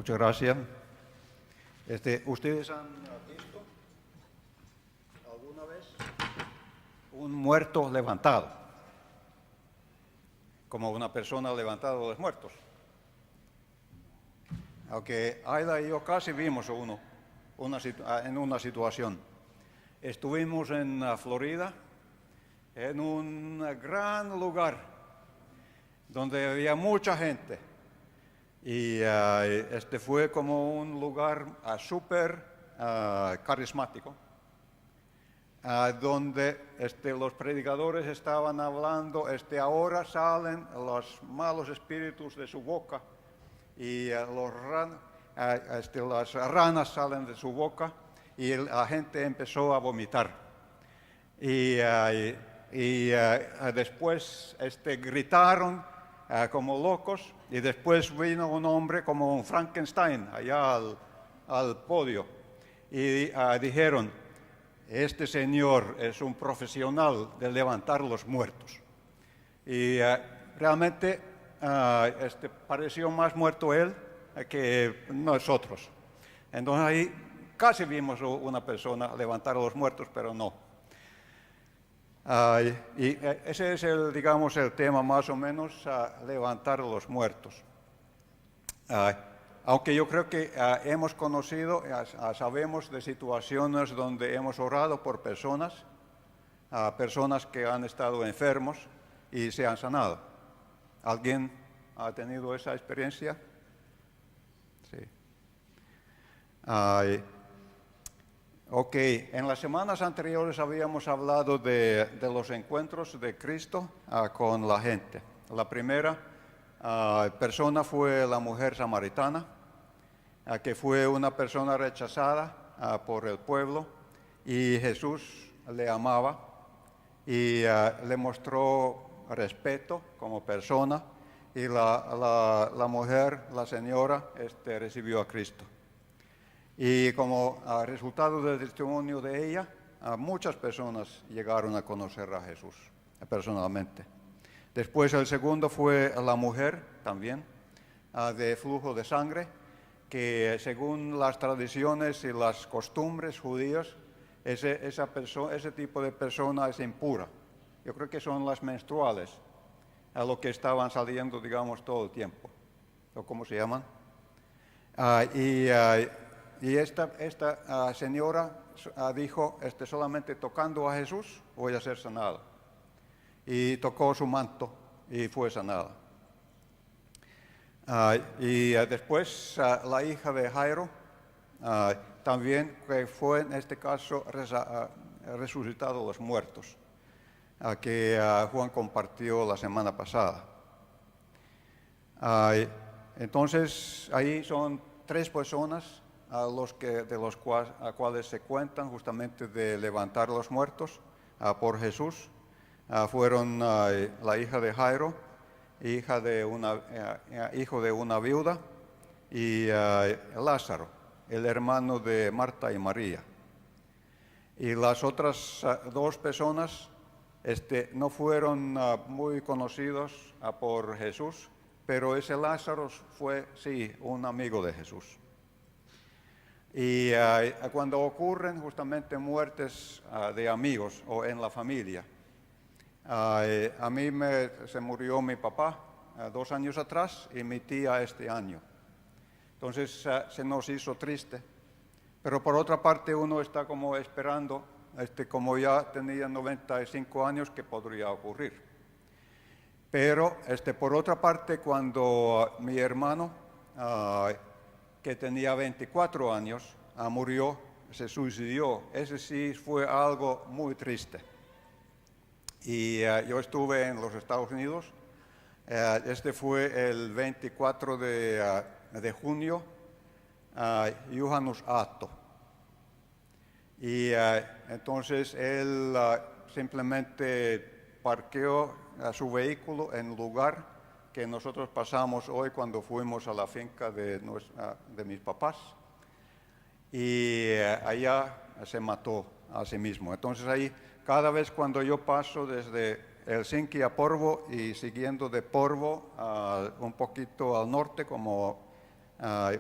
Muchas gracias. ¿Ustedes han visto alguna vez un muerto levantado? Como una persona levantada de los muertos. Aunque Aida y yo casi vimos en una situación. Estuvimos en Florida, en un gran lugar donde había mucha gente. Y fue como un lugar súper carismático, donde los predicadores estaban hablando, ahora salen los malos espíritus de su boca y las ranas salen de su boca y la gente empezó a vomitar. Y después gritaron como locos, y después vino un hombre como un Frankenstein allá al podio y dijeron: este señor es un profesional de levantar los muertos. Y realmente pareció más muerto él que nosotros. Entonces ahí casi vimos una persona levantar a los muertos, pero no. Y ese es el tema más o menos, levantar a los muertos. Aunque yo creo que hemos conocido, sabemos de situaciones donde hemos orado por personas que han estado enfermos y se han sanado. ¿Alguien ha tenido esa experiencia? Sí. Ok, en las semanas anteriores habíamos hablado de los encuentros de Cristo con la gente. La primera persona fue la mujer samaritana, que fue una persona rechazada por el pueblo, y Jesús le amaba y le mostró respeto como persona, y la mujer, la señora, recibió a Cristo. Y como resultado del testimonio de ella, muchas personas llegaron a conocer a Jesús personalmente. Después el segundo fue la mujer también, de flujo de sangre, que según las tradiciones y las costumbres judías, ese tipo de persona es impura. Yo creo que son las menstruales, a lo que estaban saliendo, todo el tiempo. ¿O cómo se llaman? Y esta señora dijo, solamente tocando a Jesús voy a ser sanada. Y tocó su manto y fue sanada. Y después la hija de Jairo, también, que fue en este caso resucitado los muertos, que Juan compartió la semana pasada. Entonces, ahí son 3 personas de los cuales se cuentan justamente de levantar los muertos por Jesús. Fueron la hija de Jairo, hijo de una viuda, y Lázaro, el hermano de Marta y María. Y las otras 2 personas no fueron muy conocidos por Jesús, pero ese Lázaro fue, sí, un amigo de Jesús. Y cuando ocurren justamente muertes de amigos o en la familia, a mí se murió mi papá 2 años atrás y mi tía este año. Entonces se nos hizo triste, pero por otra parte uno está como esperando, como ya tenía 95 años, que podría ocurrir. Pero por otra parte, cuando mi hermano, que tenía 24 años, murió, se suicidó, ese sí fue algo muy triste. Y yo estuve en los Estados Unidos, fue el 24 de junio, Juhannus Aatto. Y entonces él simplemente parqueó su vehículo en el lugar que nosotros pasamos hoy cuando fuimos a la finca de mis papás, y allá se mató a sí mismo. Entonces ahí, cada vez cuando yo paso desde Helsinki a Porvoo y siguiendo de Porvoo un poquito al norte como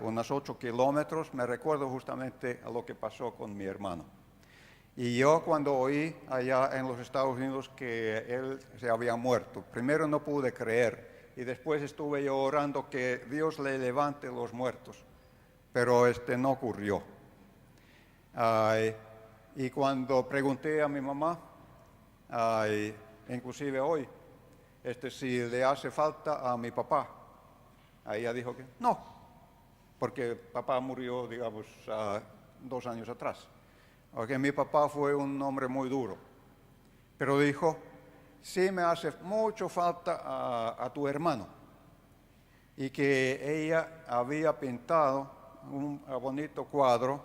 unos 8 kilómetros. Me recuerdo justamente a lo que pasó con mi hermano. Y yo cuando oí allá en los Estados Unidos que él se había muerto, primero no pude creer y después estuve yo orando que Dios le levante los muertos, pero no ocurrió. Y cuando pregunté a mi mamá, inclusive hoy, si le hace falta a mi papá, ella dijo que no, porque papá murió, digamos, 2 años atrás. Okay, mi papá fue un hombre muy duro, pero dijo, sí me hace mucho falta a tu hermano. Y que ella había pintado un bonito cuadro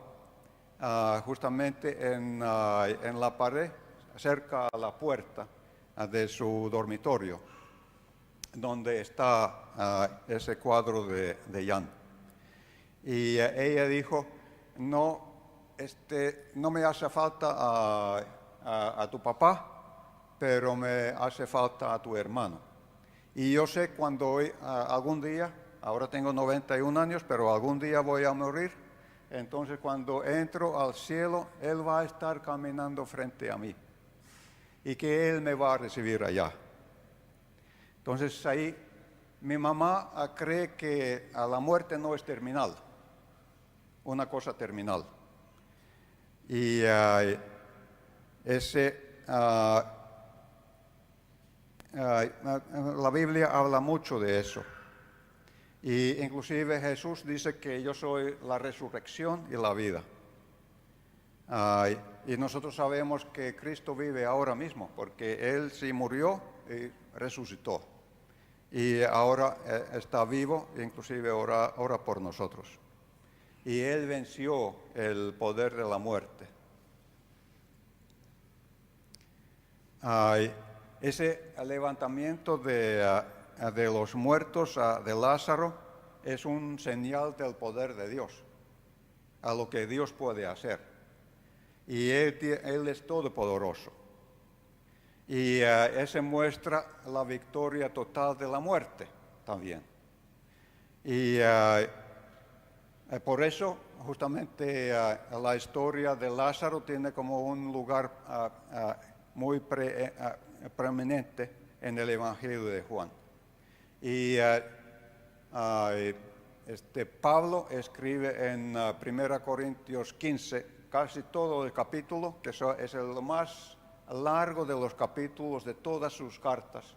justamente en la pared, cerca a la puerta de su dormitorio, donde está ese cuadro de Jan. Y ella dijo, no me hace falta a tu papá, pero me hace falta a tu hermano. Y yo sé cuando algún día, ahora tengo 91 años, pero algún día voy a morir, entonces cuando entro al cielo, Él va a estar caminando frente a mí y que Él me va a recibir allá. Entonces ahí mi mamá cree que la muerte no es terminal, una cosa terminal. Y la Biblia habla mucho de eso. Y inclusive Jesús dice que yo soy la resurrección y la vida. Y nosotros sabemos que Cristo vive ahora mismo, porque Él sí murió y resucitó. Y ahora está vivo, inclusive ora por nosotros. Y Él venció el poder de la muerte. Ese levantamiento de los muertos de Lázaro es un señal del poder de Dios, a lo que Dios puede hacer. Y Él es todopoderoso. Y ese muestra la victoria total de la muerte también. Y por eso, justamente, la historia de Lázaro tiene como un lugar muy preeminente en el Evangelio de Juan. Y Pablo escribe en 1 Corintios 15, casi todo el capítulo, que es el más largo de los capítulos de todas sus cartas.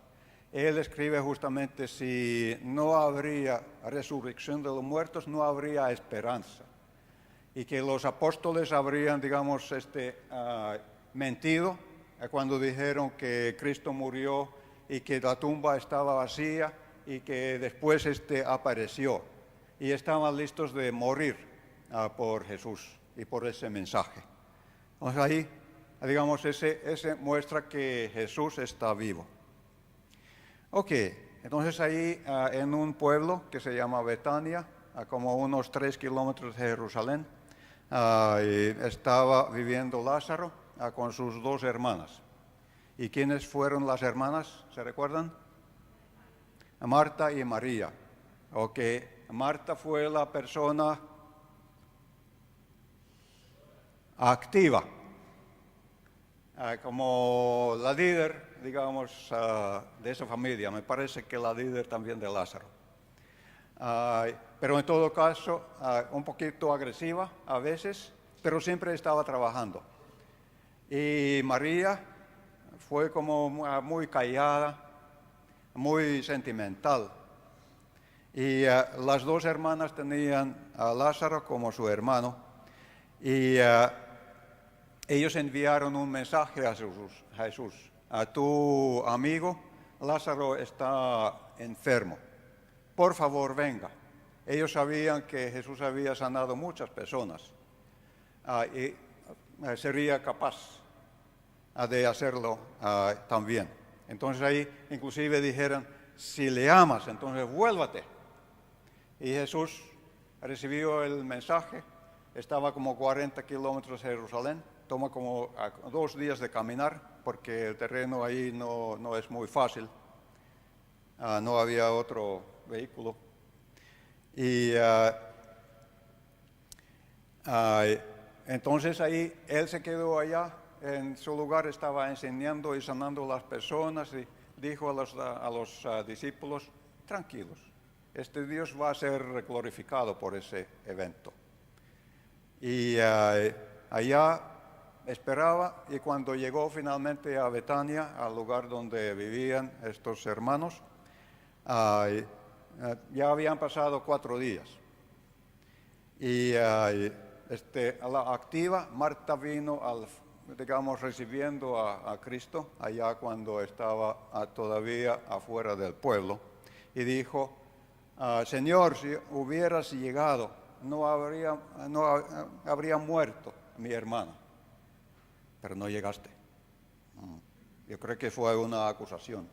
Él escribe justamente si no habría resurrección de los muertos, no habría esperanza. Y que los apóstoles habrían, digamos, mentido cuando dijeron que Cristo murió y que la tumba estaba vacía y que después apareció. Y estaban listos de morir por Jesús y por ese mensaje. Entonces ahí, digamos, ese muestra que Jesús está vivo. Ok, entonces ahí en un pueblo que se llama Betania, a como unos 3 kilómetros de Jerusalén, estaba viviendo Lázaro con sus 2 hermanas. ¿Y quiénes fueron las hermanas? ¿Se recuerdan? Marta y María. Ok, Marta fue la persona activa, como la líder, digamos, de esa familia. Me parece que la líder también de Lázaro. Pero en todo caso, un poquito agresiva a veces, pero siempre estaba trabajando. Y María fue como muy callada, muy sentimental. Y las 2 hermanas tenían a Lázaro como su hermano. Y ellos enviaron un mensaje a Jesús. A tu amigo Lázaro está enfermo. Por favor, venga. Ellos sabían que Jesús había sanado muchas personas y sería capaz de hacerlo también. Entonces ahí inclusive dijeron, si le amas, entonces vuélvate. Y Jesús recibió el mensaje, estaba como 40 kilómetros de Jerusalén, toma como 2 días de caminar, porque el terreno ahí no es muy fácil, no había otro vehículo. Y Entonces ahí él se quedó allá, en su lugar estaba enseñando y sanando a las personas y dijo a los discípulos, tranquilos, este Dios va a ser glorificado por ese evento. Y allá esperaba, y cuando llegó finalmente a Betania, al lugar donde vivían estos hermanos, ya habían pasado 4 días. Y a la activa, Marta vino, recibiendo a Cristo, allá cuando estaba todavía afuera del pueblo, y dijo, Señor, si hubieras llegado, no habría muerto mi hermana, pero no llegaste. Yo creo que fue una acusación.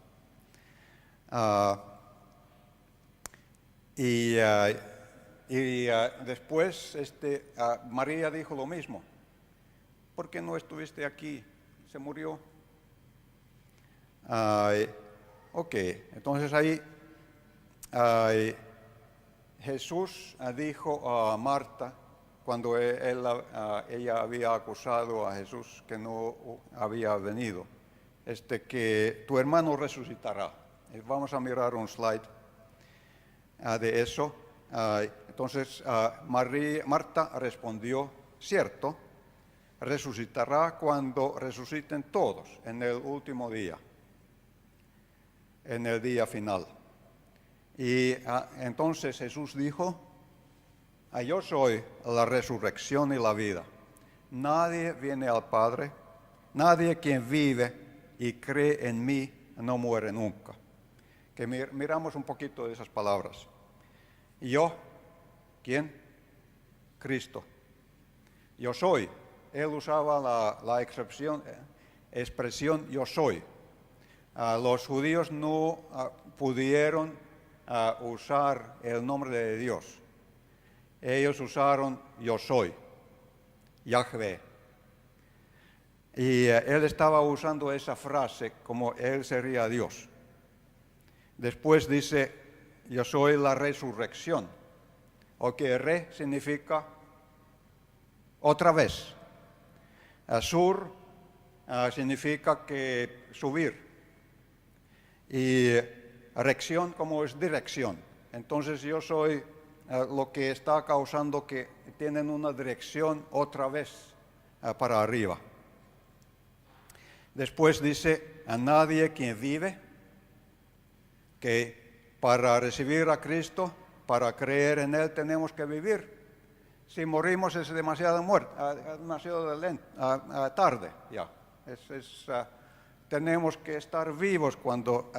Después María dijo lo mismo. ¿Por qué no estuviste aquí? Se murió. Ok, entonces ahí Jesús dijo a Marta, cuando ella había acusado a Jesús que no había venido, que tu hermano resucitará. Vamos a mirar un slide de eso. Entonces Marta respondió, cierto, resucitará cuando resuciten todos en el último día, en el día final. Y entonces Jesús dijo, yo soy la resurrección y la vida. Nadie viene al Padre, nadie quien vive y cree en mí no muere nunca. Que miramos un poquito de esas palabras. ¿Y yo? ¿Quién? Cristo. Yo soy. Él usaba la expresión yo soy. Los judíos no pudieron usar el nombre de Dios. Ellos usaron yo soy, Yahvé. Y él estaba usando esa frase como él sería Dios. Después dice, yo soy la resurrección, o que re significa otra vez. Sur significa que subir. Y rección como es dirección. Entonces yo soy lo que está causando que tienen una dirección otra vez para arriba. Después dice, a nadie quien vive, que para recibir a Cristo, para creer en Él, tenemos que vivir. Si morimos es demasiado tarde ya. Tenemos que estar vivos cuando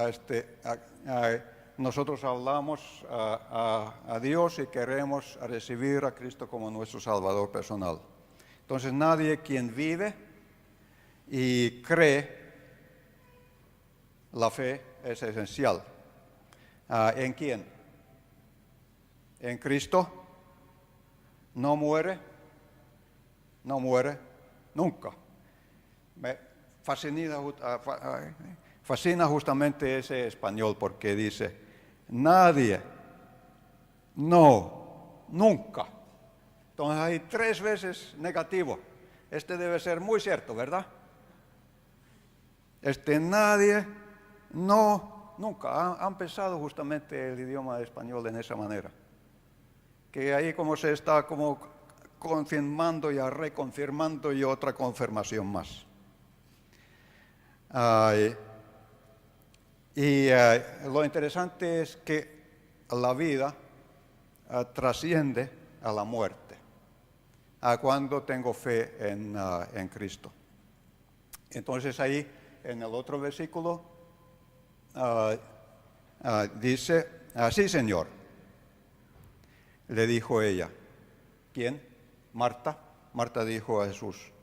nosotros hablamos a Dios y queremos recibir a Cristo como nuestro Salvador personal. Entonces nadie quien vive y cree, la fe es esencial. ¿En quién? En Cristo. No muere nunca. Me fascina justamente ese español porque dice, nadie, no, nunca. Entonces hay 3 veces negativo. Debe ser muy cierto, ¿verdad? Nadie, no, nunca. Han pensado justamente el idioma español en esa manera. Que ahí como se está como confirmando y reconfirmando y otra confirmación más. Lo interesante es que la vida trasciende a la muerte cuando tengo fe en Cristo. Entonces ahí en el otro versículo dice, sí, Señor, le dijo ella. ¿Quién? Marta. Marta dijo a Jesús,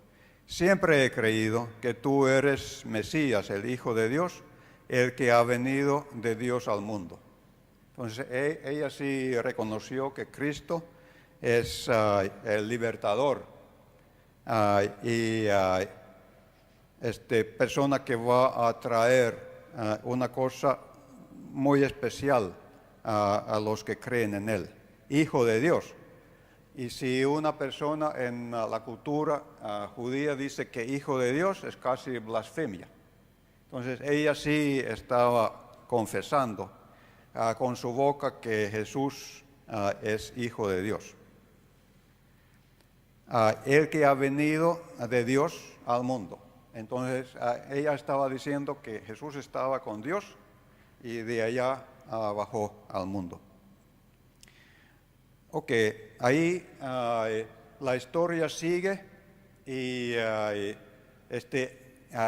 siempre he creído que tú eres Mesías, el Hijo de Dios, el que ha venido de Dios al mundo. Entonces ella sí reconoció que Cristo es el libertador y persona que va a traer una cosa muy especial a los que creen en Él. Hijo de Dios. Y si una persona en la cultura judía dice que hijo de Dios, es casi blasfemia. Entonces ella sí estaba confesando con su boca que Jesús es hijo de Dios. El que ha venido de Dios al mundo. Entonces ella estaba diciendo que Jesús estaba con Dios y de allá bajó al mundo. Ok, ahí la historia sigue y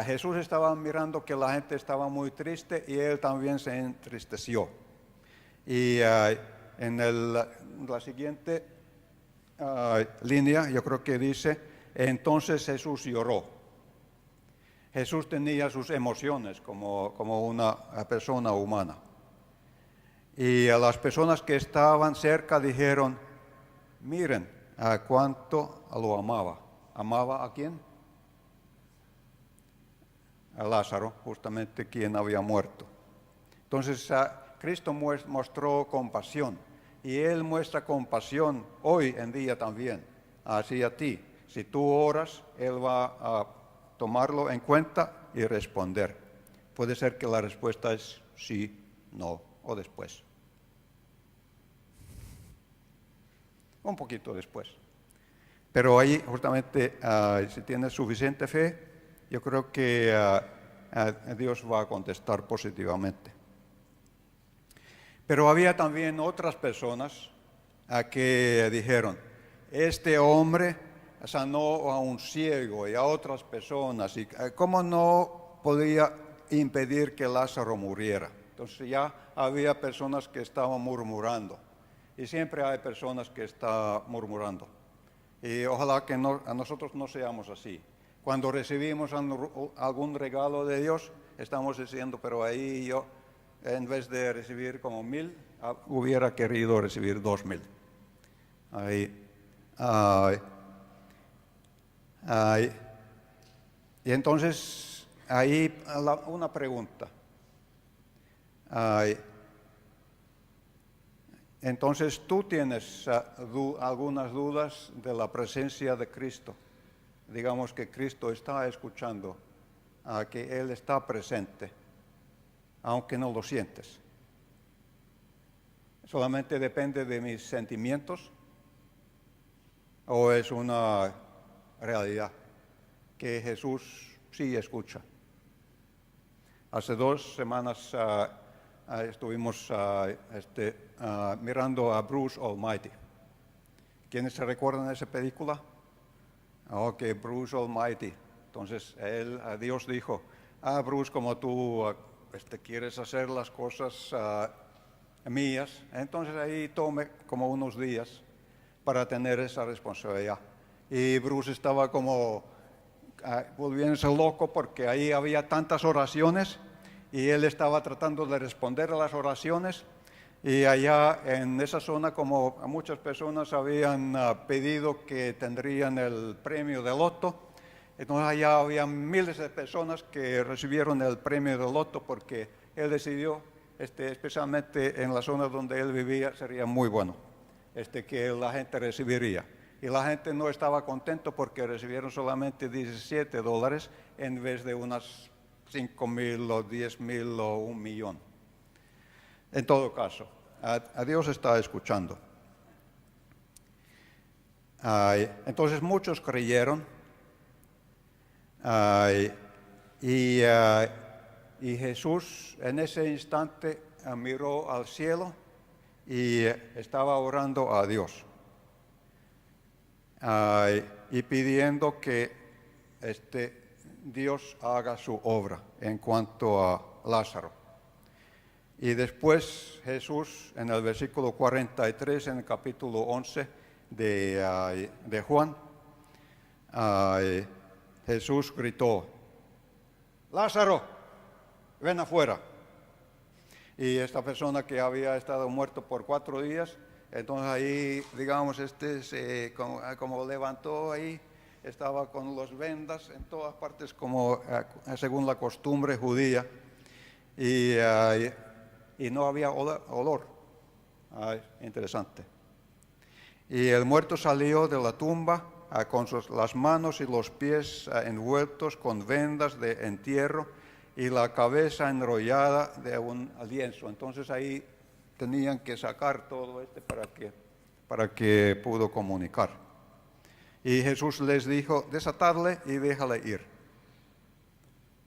Jesús estaba mirando que la gente estaba muy triste y él también se entristeció. Y en la siguiente línea yo creo que dice, entonces Jesús lloró. Jesús tenía sus emociones como una persona humana. Y a las personas que estaban cerca dijeron, miren a cuánto lo amaba. ¿Amaba a quién? A Lázaro, justamente quien había muerto. Entonces Cristo mostró compasión y Él muestra compasión hoy en día también hacia ti. Si tú oras, Él va a tomarlo en cuenta y responder. Puede ser que la respuesta es sí, no o después. Un poquito después. Pero ahí justamente si tienes suficiente fe, yo creo que Dios va a contestar positivamente. Pero había también otras personas que dijeron, este hombre sanó a un ciego y a otras personas, y ¿cómo no podía impedir que Lázaro muriera? Entonces ya había personas que estaban murmurando. Y siempre hay personas que están murmurando. Y ojalá que a nosotros no seamos así. Cuando recibimos algún regalo de Dios, estamos diciendo, pero ahí yo, en vez de recibir como 1,000, hubiera querido recibir 2,000. Y entonces, ahí una pregunta. Entonces tú tienes algunas dudas de la presencia de Cristo. Digamos que Cristo está escuchando, que Él está presente, aunque no lo sientes. ¿Solamente depende de mis sentimientos o es una realidad que Jesús sí escucha? Hace 2 semanas estuvimos mirando a Bruce Almighty. ¿Quiénes se recuerdan de esa película? Ok, Bruce Almighty. Entonces Dios dijo, Bruce, como tú quieres hacer las cosas mías, entonces ahí tome como unos días para tener esa responsabilidad. Y Bruce estaba como volviéndose loco porque ahí había tantas oraciones y él estaba tratando de responder a las oraciones. Y allá en esa zona, como muchas personas habían pedido que tendrían el premio de loto, entonces allá había miles de personas que recibieron el premio de loto porque él decidió, especialmente en la zona donde él vivía, sería muy bueno que la gente recibiría. Y la gente no estaba contento porque recibieron solamente $17 en vez de unas 5,000 o 10,000 o 1,000,000. En todo caso, a Dios está escuchando. Entonces muchos creyeron y Jesús en ese instante miró al cielo y estaba orando a Dios y pidiendo que Dios haga su obra en cuanto a Lázaro. Y después Jesús, en el versículo 43, en el capítulo 11 de Juan, Jesús gritó, Lázaro, ven afuera. Y esta persona que había estado muerto por 4 días, entonces ahí, digamos, como levantó ahí, estaba con los vendas en todas partes, como según la costumbre judía, y no había olor. Interesante. Y el muerto salió de la tumba con las manos y los pies envueltos con vendas de entierro y la cabeza enrollada de un lienzo. Entonces ahí tenían que sacar todo para que pudo comunicar. Y Jesús les dijo, desatadle y déjale ir.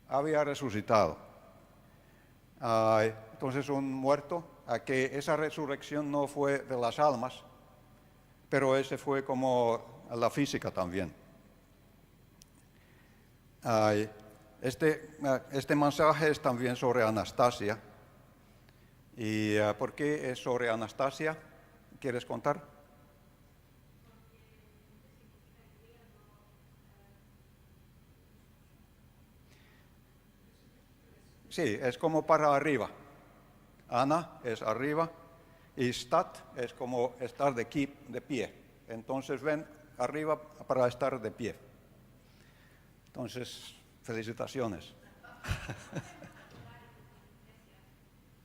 Había resucitado. Entonces un muerto, que esa resurrección no fue de las almas, pero ese fue como la física también. Este mensaje es también sobre Anastasia. ¿Y por qué es sobre Anastasia? ¿Quieres contar? Sí, es como para arriba. Ana es arriba y stat es como estar de pie. Entonces ven arriba para estar de pie. Entonces, felicitaciones.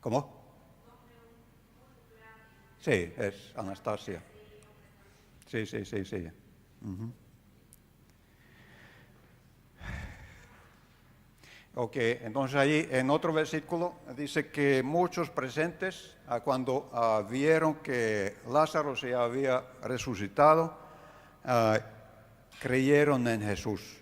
¿Cómo? Sí, es Anastasia. Sí. Uh-huh. Ok, entonces ahí en otro versículo dice que muchos presentes cuando vieron que Lázaro se había resucitado, creyeron en Jesús.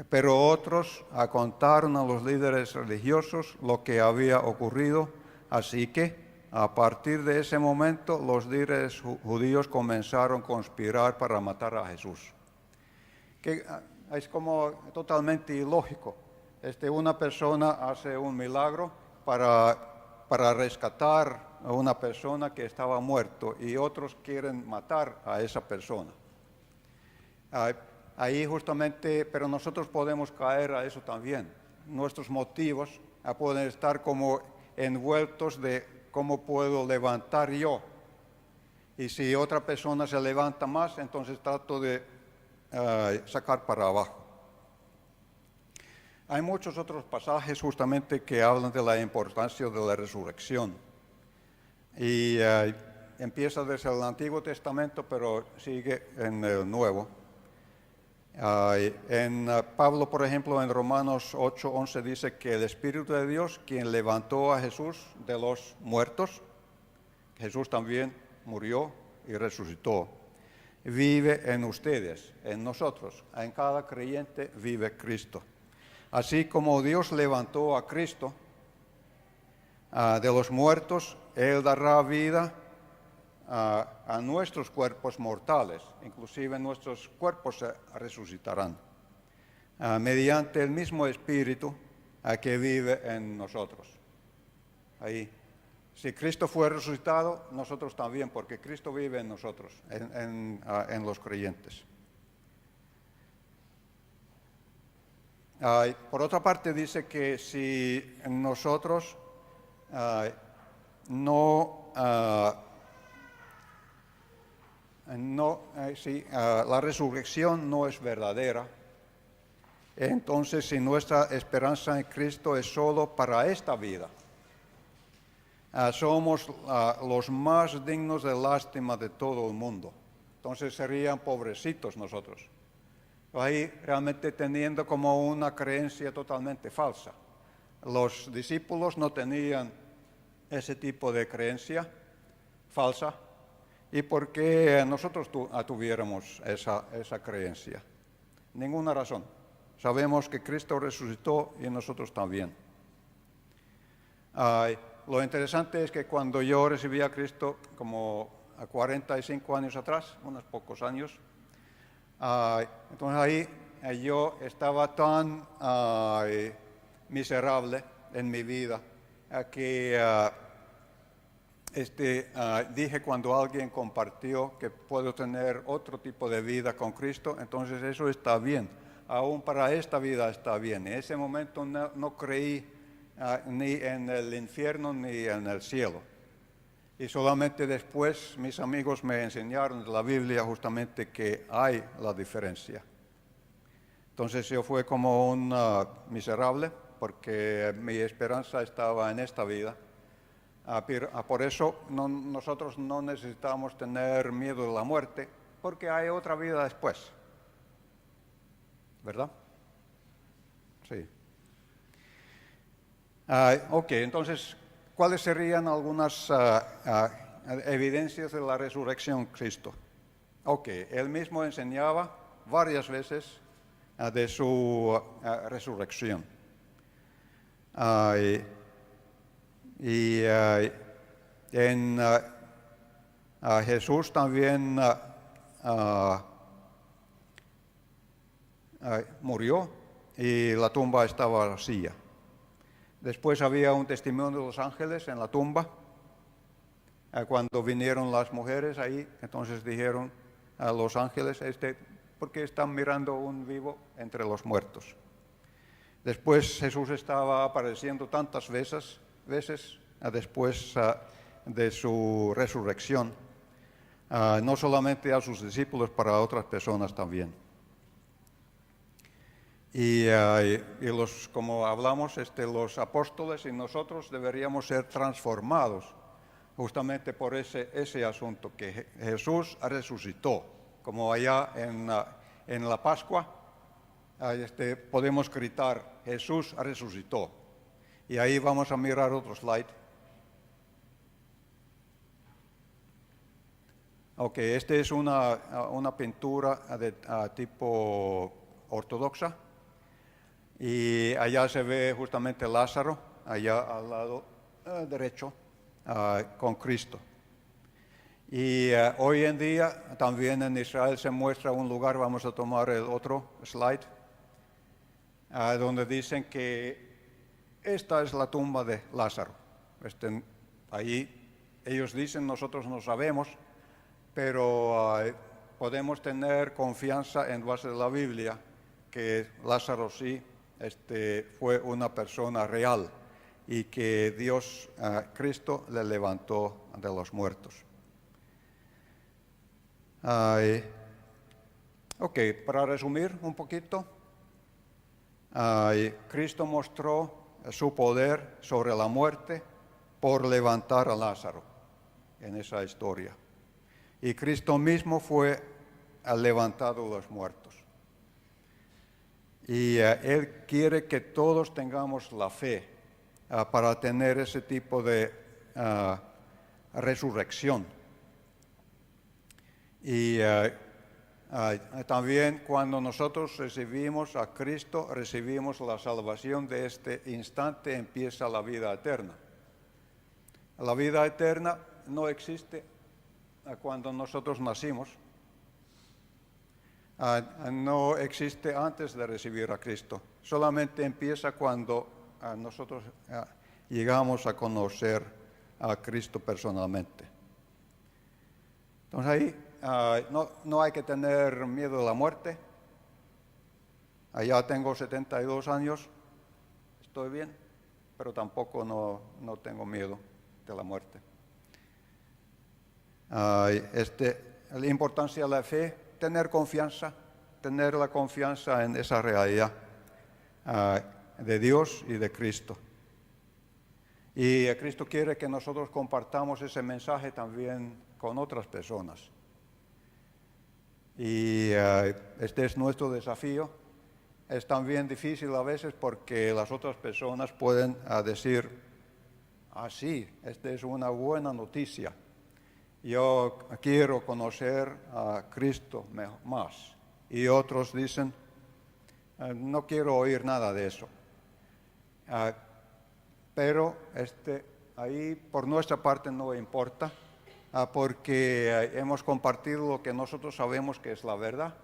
Pero otros contaron a los líderes religiosos lo que había ocurrido, así que a partir de ese momento los líderes judíos comenzaron a conspirar para matar a Jesús. Que es como totalmente ilógico. Una persona hace un milagro para rescatar a una persona que estaba muerto y otros quieren matar a esa persona. Ahí justamente, pero nosotros podemos caer a eso también. Nuestros motivos pueden estar como envueltos de cómo puedo levantar yo. Y si otra persona se levanta más, entonces trato de sacar para abajo. Hay muchos otros pasajes justamente que hablan de la importancia de la resurrección. Y empieza desde el Antiguo Testamento, pero sigue en el Nuevo. Pablo, por ejemplo, en Romanos 8:11 dice que el Espíritu de Dios, quien levantó a Jesús de los muertos, Jesús también murió y resucitó, vive en ustedes, en nosotros, en cada creyente vive Cristo. Así como Dios levantó a Cristo de los muertos, Él dará vida a nuestros cuerpos mortales, inclusive nuestros cuerpos se resucitarán, mediante el mismo Espíritu que vive en nosotros. Ahí. Si Cristo fue resucitado, nosotros también, porque Cristo vive en nosotros, en los creyentes. Por otra parte dice que si nosotros la resurrección no es verdadera, entonces si nuestra esperanza en Cristo es solo para esta vida, somos los más dignos de lástima de todo el mundo. Entonces serían pobrecitos nosotros. Ahí realmente teniendo como una creencia totalmente falsa. Los discípulos no tenían ese tipo de creencia falsa. ¿Y por qué nosotros tuviéramos esa creencia? Ninguna razón. Sabemos que Cristo resucitó y nosotros también. Lo interesante es que cuando yo recibí a Cristo como a 45 años atrás, unos pocos años, entonces ahí yo estaba tan miserable en mi vida que dije cuando alguien compartió que puedo tener otro tipo de vida con Cristo, entonces eso está bien, aún para esta vida está bien. En ese momento no creí ni en el infierno ni en el cielo. Y solamente después mis amigos me enseñaron de la Biblia justamente que hay la diferencia. Entonces yo fui como un miserable porque mi esperanza estaba en esta vida. Por eso nosotros no necesitamos tener miedo de la muerte, porque hay otra vida después. ¿Verdad? Sí. Ok, entonces, ¿cuáles serían algunas evidencias de la resurrección de Cristo? Ok, él mismo enseñaba varias veces de su resurrección. En Jesús también murió y la tumba estaba vacía. Después había un testimonio de los ángeles en la tumba. Cuando vinieron las mujeres ahí, entonces dijeron a los ángeles, ¿por qué están mirando un vivo entre los muertos? Después Jesús estaba apareciendo tantas veces después de su resurrección, no solamente a sus discípulos, para otras personas también. Y como hablamos, los apóstoles y nosotros deberíamos ser transformados justamente por ese asunto, que Jesús resucitó. Como allá en la Pascua, podemos gritar, Jesús resucitó. Y ahí vamos a mirar otro slide. Ok, esta es una pintura de tipo ortodoxa. Y allá se ve justamente Lázaro, allá al lado derecho, con Cristo. Y hoy en día también en Israel se muestra un lugar, vamos a tomar el otro slide, donde dicen que esta es la tumba de Lázaro. Ahí ellos dicen, nosotros no sabemos, pero podemos tener confianza en base de la Biblia que Lázaro sí fue una persona real y que Dios, Cristo, le levantó de los muertos. Ok, para resumir un poquito, Cristo mostró su poder sobre la muerte por levantar a Lázaro en esa historia. Y Cristo mismo fue levantado de los muertos. Y Él quiere que todos tengamos la fe para tener ese tipo de resurrección. Y también cuando nosotros recibimos a Cristo, recibimos la salvación. De este instante empieza la vida eterna. La vida eterna no existe cuando nosotros nacimos. No existe antes de recibir a Cristo. Solamente empieza cuando nosotros llegamos a conocer a Cristo personalmente. Entonces ahí no hay que tener miedo de la muerte. Allá tengo 72 años, estoy bien, pero tampoco no tengo miedo de la muerte. La importancia de la fe, tener la confianza en esa realidad de Dios y de Cristo. Y Cristo quiere que nosotros compartamos ese mensaje también con otras personas. Y este es nuestro desafío. Es también difícil a veces porque las otras personas pueden decir, sí, esta es una buena noticia. Yo quiero conocer a Cristo más. Y otros dicen, no quiero oír nada de eso. Pero ahí por nuestra parte no importa, porque hemos compartido lo que nosotros sabemos que es la verdad.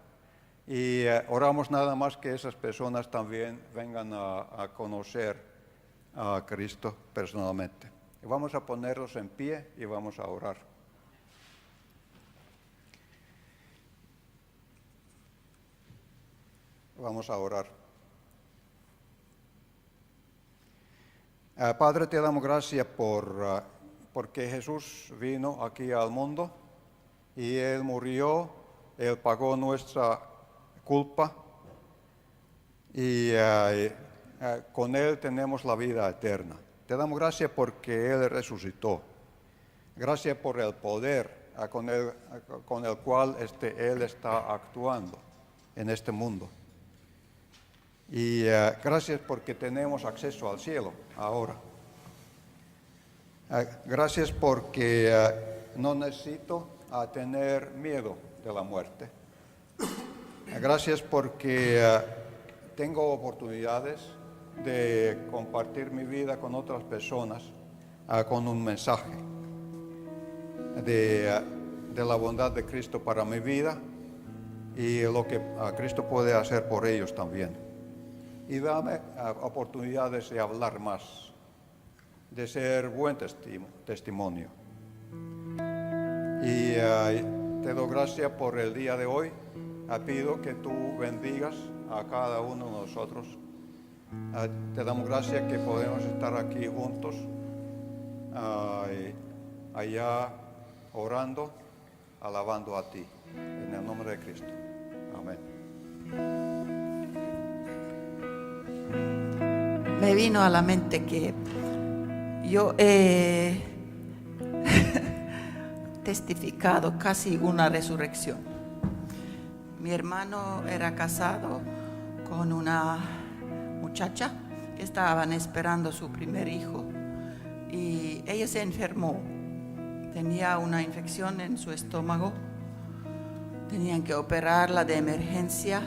Y oramos nada más que esas personas también vengan a conocer a Cristo personalmente. Y vamos a ponernos en pie y vamos a orar. Vamos a orar. Padre, te damos gracias porque Jesús vino aquí al mundo y Él murió, Él pagó nuestra culpa y con Él tenemos la vida eterna. te damos gracias porque Él resucitó. Gracias por el poder con el cual Él está actuando en este mundo. Y gracias porque tenemos acceso al cielo ahora. Gracias porque no necesito tener miedo de la muerte. Gracias porque tengo oportunidades de compartir mi vida con otras personas con un mensaje de la bondad de Cristo para mi vida y lo que Cristo puede hacer por ellos también. Y dame oportunidades de hablar más, de ser buen testimonio. Y te doy gracias por el día de hoy. Pido que tú bendigas a cada uno de nosotros. Te damos gracias que podemos estar aquí juntos, allá orando, alabando a ti. En el nombre de Cristo. Amén. Me vino a la mente que yo he testificado casi una resurrección. Mi hermano era casado con una muchacha que estaban esperando su primer hijo y ella se enfermó. Tenía una infección en su estómago. Tenían que operarla de emergencia.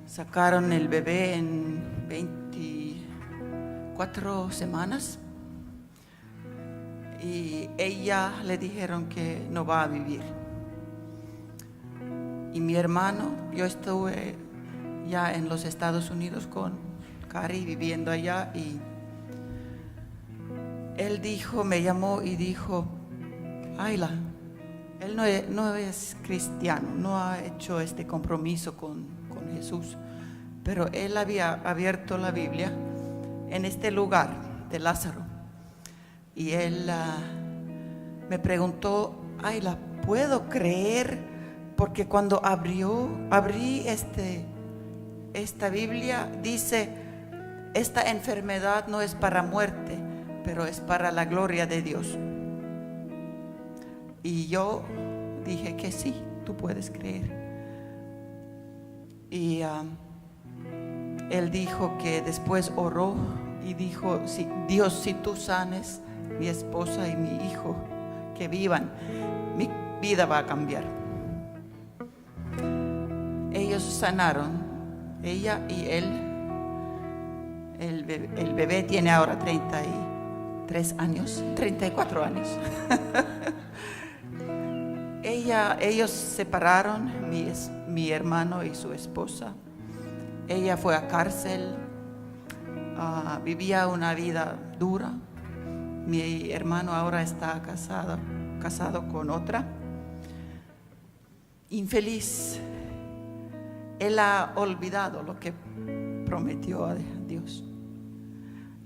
Sacaron el bebé en 24 semanas y ella le dijeron que no va a vivir. Y mi hermano, yo estuve ya en los Estados Unidos con Cari viviendo allá y él me llamó y dijo: Ayla, él no es cristiano, no ha hecho este compromiso con Jesús, pero él había abierto la Biblia en este lugar de Lázaro y él me preguntó: Ayla, ¿puedo creer? Porque cuando abrí esta Biblia, dice: esta enfermedad no es para muerte, pero es para la gloria de Dios. Y yo dije que sí, tú puedes creer. Y él dijo que después oró y dijo: sí, Dios, si tú sanes mi esposa y mi hijo, que vivan, mi vida va a cambiar. Ellos sanaron, ella y él. El bebé tiene ahora 34 años. Ellos separaron, mi hermano y su esposa. Ella fue a cárcel, vivía una vida dura. Mi hermano ahora está casado con otra. Infeliz. Él ha olvidado lo que prometió a Dios.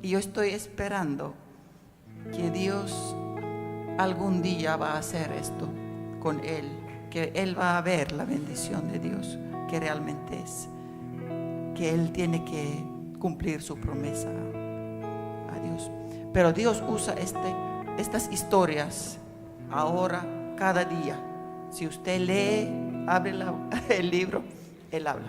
Y yo estoy esperando que Dios algún día va a hacer esto con él, que él va a ver la bendición de Dios, que realmente es, que él tiene que cumplir su promesa a Dios. Pero Dios usa estas historias ahora, cada día. Si usted lee, abre el libro, Él habla.